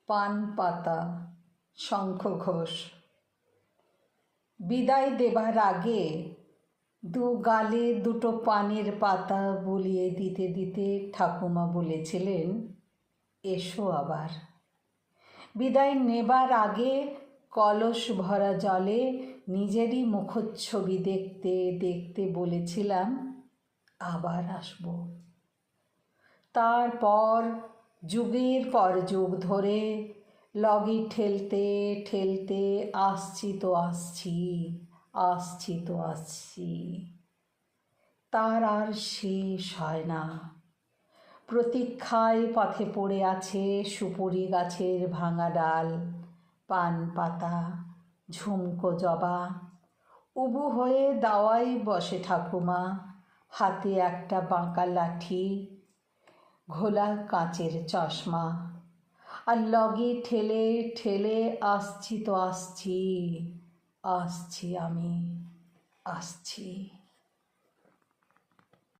পান পাতা শঙ্খ ঘোষ। বিদায় দেবার আগে দু গালে দুটো পানের পাতা বুলিয়ে দিতে দিতে ঠাকুমা বলেছিলেন, এসো আবার। বিদায় নেবার আগে কলস ভরা জলে নিজেরই মুখচ্ছবি দেখতে দেখতে বলেছিলাম, আবার আসব। তারপর যুগের পর যুগ ধরে লগি ঠেলতে ঠেলতে আসছি তো আসছি, আসছি তো আসছি। তার আর শেষ হয় না। প্রতীক্ষায় পথে পড়ে আছে সুপুরি গাছের ভাঙা ডাল, পান পাতা, ঝুমকো জবা। উবু হয়ে দাওয়ায় বসে ঠাকুমা, হাতে একটা বাঁকা লাঠি, ঘোলা কাঁচের চশমা। আর লগি ঠেলে ঠেলে আসছি তো আসছি, আসছি আমি, আসছি।